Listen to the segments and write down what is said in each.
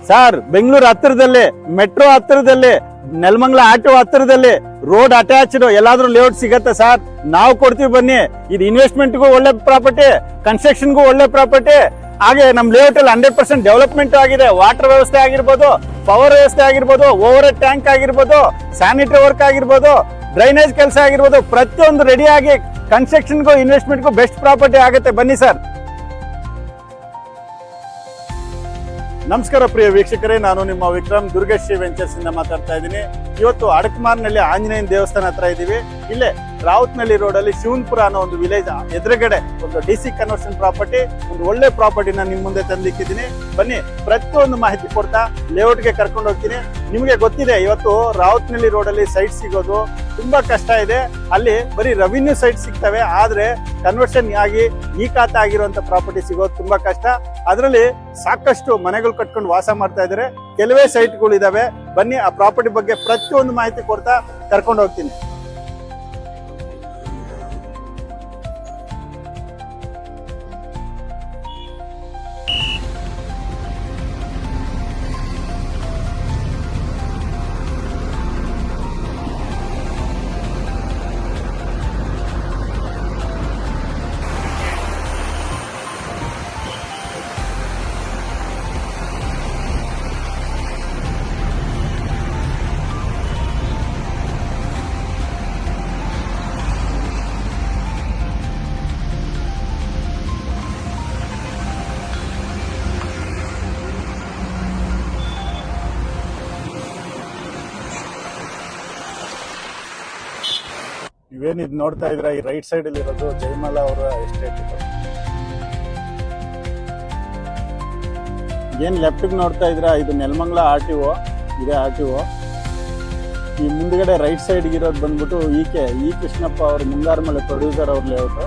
Sir Bengaluru ಹತ್ತಿರದಲ್ಲಿ, metro ಹತ್ತಿರದಲ್ಲಿ, Nelamangala auto ಹತ್ತಿರದಲ್ಲಿ, ರೋಡ್ ಅಟ್ಯಾಚ್ಡ್ ಎಲ್ಲಾದ್ರೂ ಲೇಔಟ್ ಸಿಗತ್ತೆ ಸರ್. ನಾವು ಕೊಡ್ತೀವಿ ಬನ್ನಿ. ಇದು ಇನ್ವೆಸ್ಟ್ಮೆಂಟ್ಗೂ ಒಳ್ಳೆ ಪ್ರಾಪರ್ಟಿ, ಕನ್ಸ್ಟ್ರಕ್ಷನ್ಗೂ ಒಳ್ಳೆ ಪ್ರಾಪರ್ಟಿ. ಹಾಗೆ ನಮ್ ಲೇಔಟ್ ಅಲ್ಲಿ 100% ಡೆವಲಪ್ಮೆಂಟ್ ಆಗಿದೆ. ವಾಟರ್ ವ್ಯವಸ್ಥೆ ಆಗಿರ್ಬೋದು, ಪವರ್ ವ್ಯವಸ್ಥೆ ಆಗಿರ್ಬೋದು, ಓವರ್ ಹೆಡ್ ಟ್ಯಾಂಕ್ ಆಗಿರ್ಬೋದು, ಸ್ಯಾನಿಟರಿ ವರ್ಕ್ ಆಗಿರ್ಬೋದು, ಡ್ರೈನೇಜ್ ಕೆಲಸ ಆಗಿರ್ಬೋದು, ಪ್ರತಿಯೊಂದು ರೆಡಿ ಆಗಿ ಕನ್ಸ್ಟ್ರಕ್ಷನ್ಗೂ ಇನ್ವೆಸ್ಟ್ಮೆಂಟ್ಗೂ ಬೆಸ್ಟ್ ಪ್ರಾಪರ್ಟಿ ಆಗುತ್ತೆ. ಬನ್ನಿ ಸರ್. ನಮಸ್ಕಾರ ಪ್ರಿಯ ವೀಕ್ಷಕರೇ, ನಾನು ನಿಮ್ಮ ವಿಕ್ರಮ್ ದುರ್ಗಶ್ರೀ ವೆಂಚರ್ಸ್ ಇಂದ ಮಾತಾಡ್ತಾ ಇದ್ದೀನಿ. ಇವತ್ತು ಅಡಕಮಾರ್ನಲ್ಲಿ ಆಂಜನೇಯನ ದೇವಸ್ಥಾನ ಹತ್ರ ಇದ್ದೀವಿ. ಇಲ್ಲೇ ರಾವುತ್ನಳ್ಳಿ ರೋಡ್ ಅಲ್ಲಿ ಶಿವನ್ಪುರ ಅನ್ನೋ ಒಂದು ವಿಲೇಜ್ ಎದುರುಗಡೆ ಒಂದು DC ಕನ್ವರ್ಷನ್ ಪ್ರಾಪರ್ಟಿ, ಒಂದು ಒಳ್ಳೆ ಪ್ರಾಪರ್ಟಿನ ನಿಮ್ ಮುಂದೆ ತಂದಿಕ್ಕಿದ್ದೀನಿ. ಬನ್ನಿ, ಪ್ರತಿಯೊಂದು ಮಾಹಿತಿ ಕೊಡ್ತಾ ಲೇಔಟ್ಗೆ ಕರ್ಕೊಂಡು ಹೋಗ್ತೀನಿ. ನಿಮ್ಗೆ ಗೊತ್ತಿದೆ, ಇವತ್ತು ರಾವುತ್ನಳ್ಳಿ ರೋಡ್ ಅಲ್ಲಿ ಸೈಟ್ ಸಿಗೋದು ತುಂಬಾ ಕಷ್ಟ ಇದೆ. ಅಲ್ಲಿ ಬರೀ ರೆವಿನ್ಯೂ ಸೈಟ್ ಸಿಗ್ತವೆ, ಆದ್ರೆ ಕನ್ವರ್ಷನ್ ಆಗಿ ಈ ಖಾತೆ ಆಗಿರುವಂತ ಪ್ರಾಪರ್ಟಿ ಸಿಗೋದು ತುಂಬಾ ಕಷ್ಟ. ಅದರಲ್ಲಿ ಸಾಕಷ್ಟು ಮನೆಗಳು ಕಟ್ಕೊಂಡು ವಾಸ ಮಾಡ್ತಾ ಇದ್ದಾರೆ, ಕೆಲವೇ ಸೈಟ್ಗಳು ಇದಾವೆ. ಬನ್ನಿ, ಆ ಪ್ರಾಪರ್ಟಿ ಬಗ್ಗೆ ಪ್ರತಿಯೊಂದು ಮಾಹಿತಿ ಕೊಡ್ತಾ ಕರ್ಕೊಂಡು ಹೋಗ್ತೀನಿ. ನೀವೇನ್ ಇದು ನೋಡ್ತಾ ಇದ್ರ, ಈ ರೈಟ್ ಸೈಡ್ ಅಲ್ಲಿ ಇರೋದು ಜಯಮಾಲಾ ಅವರ ಎಸ್ಟೇಟ್. ಏನ್ ಲೆಫ್ಟ್ ನೋಡ್ತಾ ಇದ್ರ, ಇದು ನೆಲಮಂಗಲ RTO ಇದೆ. RTO ಈ ಮುಂದ್ಗಡೆ ರೈಟ್ ಸೈಡ್ ಇರೋದು ಬಂದ್ಬಿಟ್ಟು ಇ ಕೃಷ್ಣಪ್ಪ ಅವ್ರ ಮುಂಗಾರಮಲೆ ಪ್ರೊಡ್ಯೂಸರ್ ಅವ್ರ ಲೇಔಟ್.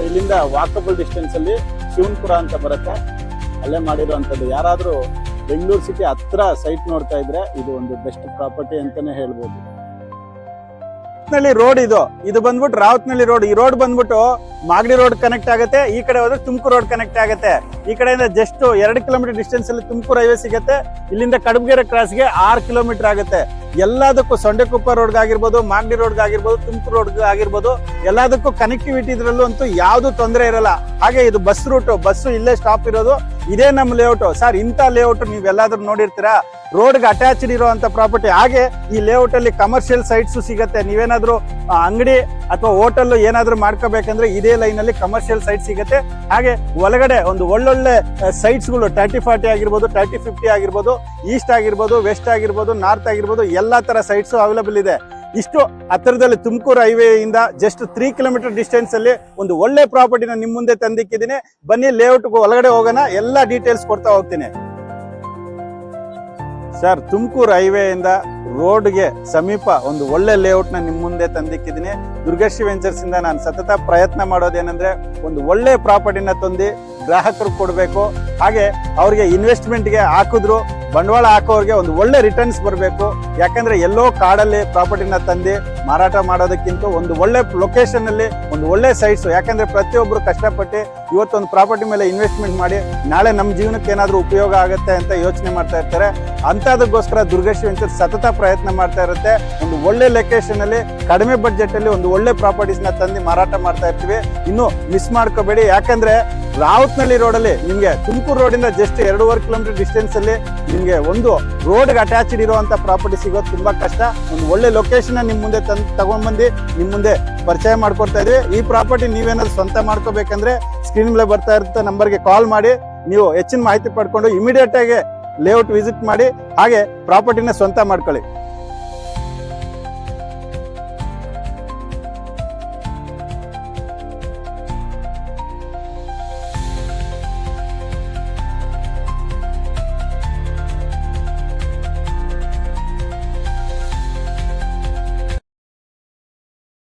ಇಲ್ಲಿಂದ ವಾಕಬಲ್ ಡಿಸ್ಟೆನ್ಸ್ ಅಲ್ಲಿ ಶಿವನ್ಪುರ ಅಂತ ಬರುತ್ತೆ, ಅಲ್ಲೇ ಮಾಡಿರುವಂತದ್ದು. ಯಾರಾದ್ರೂ ಬೆಂಗಳೂರು ಸಿಟಿ ಹತ್ರ ಸೈಟ್ ನೋಡ್ತಾ ಇದ್ರೆ ಇದು ಒಂದು ಬೆಸ್ಟ್ ಪ್ರಾಪರ್ಟಿ ಅಂತಾನೆ ಹೇಳ್ಬೋದು. ರೋಡ್ ಇದು ಬಂದ್ಬಿಟ್ಟು ರಾವುತ್ನಳ್ಳಿ ರೋಡ್. ಈ ರೋಡ್ ಬಂದ್ಬಿಟ್ಟು ಮಾಗಡಿ ರೋಡ್ ಕನೆಕ್ಟ್ ಆಗುತ್ತೆ, ಈ ಕಡೆ ಹೋದ್ರೆ ತುಮಕೂರು ರೋಡ್ ಕನೆಕ್ಟ್ ಆಗುತ್ತೆ. ಈ ಕಡೆಯಿಂದ ಜಸ್ಟ್ 2 ಕಿಲೋಮೀಟರ್ ಡಿಸ್ಟೆನ್ಸ್ ಅಲ್ಲಿ ತುಮಕೂರು ಹೈವೇ ಸಿಗುತ್ತೆ. ಇಲ್ಲಿಂದ ಕಡಬಗೆರೆ ಕ್ರಾಸ್ಗೆ 6 ಕಿಲೋಮೀಟರ್ ಆಗುತ್ತೆ. ಎಲ್ಲದಕ್ಕೂ ಸೊಂಡೆಕೊಪ್ಪ ರೋಡ್ ಆಗಿರ್ಬೋದು, ಮಾಗಡಿ ರೋಡ್ ಆಗಿರ್ಬೋದು, ತುಮಕೂರು ರೋಡ್ ಆಗಿರ್ಬೋದು, ಎಲ್ಲದಕ್ಕೂ ಕನೆಕ್ಟಿವಿಟಿ ಇದ್ರಲ್ಲೂ ಅಂತೂ ಯಾವ್ದು ತೊಂದರೆ ಇರಲ್ಲ. ಹಾಗೆ ಇದು ಬಸ್ ರೂಟ್, ಬಸ್ಸು ಇಲ್ಲೇ ಸ್ಟಾಪ್ ಇರೋದು. ಇದೇ ನಮ್ಮ ಲೇಔಟ್ ಸರ್. ಇಂಥ ಲೇಔಟ್ ನೀವೆಲ್ಲಾದ್ರೂ ನೋಡಿರ್ತೀರಾ, ರೋಡ್ಗೆ ಅಟ್ಯಾಚ್ಡ್ ಇರುವಂತ ಪ್ರಾಪರ್ಟಿ. ಹಾಗೆ ಈ ಲೇಔಟ್ ಅಲ್ಲಿ ಕಮರ್ಷಿಯಲ್ ಸೈಟ್ಸ್ ಸಿಗತ್ತೆ. ನೀವೇನಾದ್ರೂ ಅಂಗಡಿ ಅಥವಾ ಹೋಟೆಲ್ ಏನಾದ್ರೂ ಮಾಡ್ಕೋಬೇಕಂದ್ರೆ ಇದೇ ಲೈನ್ ಅಲ್ಲಿ ಕಮರ್ಷಿಯಲ್ ಸೈಟ್ ಸಿಗತ್ತೆ. ಹಾಗೆ ಒಳಗಡೆ ಒಂದು ಒಳ್ಳೊಳ್ಳೆ ಸೈಟ್ಸ್ ಗಳು 30-40 ಆಗಿರ್ಬೋದು, 30-50 ಆಗಿರ್ಬೋದು, ಈಸ್ಟ್ ಆಗಿರ್ಬೋದು, ವೆಸ್ಟ್ ಆಗಿರ್ಬೋದು, ನಾರ್ತ್ ಆಗಿರ್ಬೋದು, ಎಲ್ಲಾ ತರ ಸೈಟ್ಸ್ ಅವೈಲೇಬಲ್ ಇದೆ. ಇಷ್ಟು ಹತ್ತಿರದಲ್ಲಿ ತುಮಕೂರು ಹೈವೇ ಇಂದ ಜಸ್ಟ್ 3 ಕಿಲೋಮೀಟರ್ ಡಿಸ್ಟೆನ್ಸ್ ಅಲ್ಲಿ ಒಂದು ಒಳ್ಳೆ ಪ್ರಾಪರ್ಟಿನ ನಿಮ್ ಮುಂದೆ ತಂದಿಕ್ಕಿದ್ದೀನಿ. ಬನ್ನಿ, ಲೇಔಟ್ ಒಳಗಡೆ ಹೋಗೋಣ, ಎಲ್ಲಾ ಡೀಟೇಲ್ಸ್ ಕೊಡ್ತಾ ಹೋಗ್ತೀನಿ. ಸರ್, ತುಮಕೂರು ಹೈವೇ ಇಂದ ರೋಡ್ಗೆ ಸಮೀಪ ಒಂದು ಒಳ್ಳೆ ಲೇಔಟ್ ನ ನಿಮ್ ಮುಂದೆ ತಂದಿಕ್ಕಿದ್ದೀನಿ. ದುರ್ಗಶ್ರೀ ವೆಂಚರ್ಸ್ ಇಂದ ನಾನು ಸತತ ಪ್ರಯತ್ನ ಮಾಡೋದೇನಂದ್ರೆ ಒಂದು ಒಳ್ಳೆ ಪ್ರಾಪರ್ಟಿನ ತಂದು ಗ್ರಾಹಕರು ಕೊಡಬೇಕು. ಹಾಗೆ ಅವ್ರಿಗೆ ಇನ್ವೆಸ್ಟ್ಮೆಂಟ್ಗೆ ಹಾಕಿದ್ರು ಬಂಡವಾಳ ಹಾಕೋರಿಗೆ ಒಂದು ಒಳ್ಳೆ ರಿಟರ್ನ್ಸ್ ಬರಬೇಕು. ಯಾಕಂದ್ರೆ ಎಲ್ಲೋ ಕಾಡಲ್ಲಿ ಪ್ರಾಪರ್ಟಿನ ತಂದು ಮಾರಾಟ ಮಾಡೋದಕ್ಕಿಂತ ಒಂದು ಒಳ್ಳೆ ಲೊಕೇಶನ್ ಅಲ್ಲಿ ಒಂದು ಒಳ್ಳೆ ಸೈಟ್ಸ್. ಯಾಕಂದ್ರೆ ಪ್ರತಿಯೊಬ್ರು ಕಷ್ಟಪಟ್ಟು ಇವತ್ತೊಂದು ಪ್ರಾಪರ್ಟಿ ಮೇಲೆ ಇನ್ವೆಸ್ಟ್ಮೆಂಟ್ ಮಾಡಿ ನಾಳೆ ನಮ್ಮ ಜೀವನಕ್ಕೆ ಏನಾದ್ರೂ ಉಪಯೋಗ ಆಗುತ್ತೆ ಅಂತ ಯೋಚನೆ ಮಾಡ್ತಾ ಇರ್ತಾರೆ. ಅಂತದಕ್ಕೋಸ್ಕರ ದುರ್ಗಶ್ರೀ ವೆಂಚರ್ಸ್ ಸತತ ಪ್ರಯತ್ನ ಮಾಡ್ತಾ ಇರುತ್ತೆ. ಒಂದು ಒಳ್ಳೆ ಲೊಕೇಶನ್ ಅಲ್ಲಿ ಕಡಿಮೆ ಬಡ್ಜೆಟ್ ಅಲ್ಲಿ ಒಂದು ಒಳ್ಳೆ ಪ್ರಾಪರ್ಟೀಸ್ ನ ತಂದು ಮಾರಾಟ ಮಾಡ್ತಾ ಇರ್ತೀವಿ. ಇನ್ನು ಮಿಸ್ ಮಾಡ್ಕೋಬೇಡಿ. ಯಾಕಂದ್ರೆ ರಾವುತ್ನಳ್ಳಿ ರೋಡ್ ಅಲ್ಲಿ ನಿಮ್ಗೆ ತುಮಕೂರು ರೋಡ್ ಇಂದ ಜಸ್ಟ್ 2.5 ಕಿಲೋಮೀಟರ್ ಡಿಸ್ಟೆನ್ಸ್ ಅಲ್ಲಿ ನಿಮ್ಗೆ ಒಂದು ರೋಡ್ಗೆ ಅಟ್ಯಾಚ್ಡ್ ಇರುವಂತ ಪ್ರಾಪರ್ಟಿ ಸಿಗೋದು ತುಂಬಾ ಕಷ್ಟ. ಒಂದು ಒಳ್ಳೆ ಲೊಕೇಶನ್ ನಿಮ್ ಮುಂದೆ ತಗೊಂಡ್ಬಂದು ನಿಮ್ ಮುಂದೆ ಪರಿಚಯ ಮಾಡ್ಕೊಡ್ತಾ ಇದೀವಿ. ಈ ಪ್ರಾಪರ್ಟಿ ನೀವೇನಾದ್ರು ಸ್ವಂತ ಮಾಡ್ಕೋಬೇಕಂದ್ರೆ ಸ್ಕ್ರೀನ್ ಮೇಲೆ ಬರ್ತಾ ಇರುತ್ತೆ ನಂಬರ್ಗೆ ಕಾಲ್ ಮಾಡಿ ನೀವು ಹೆಚ್ಚಿನ ಮಾಹಿತಿ ಪಡ್ಕೊಂಡು ಇಮಿಡಿಯೇಟ್ ಆಗಿ ಲೇಔಟ್ ವಿಸಿಟ್ ಮಾಡಿ ಹಾಗೆ ಪ್ರಾಪರ್ಟಿನ ಸ್ವಂತ ಮಾಡ್ಕೊಳ್ಳಿ.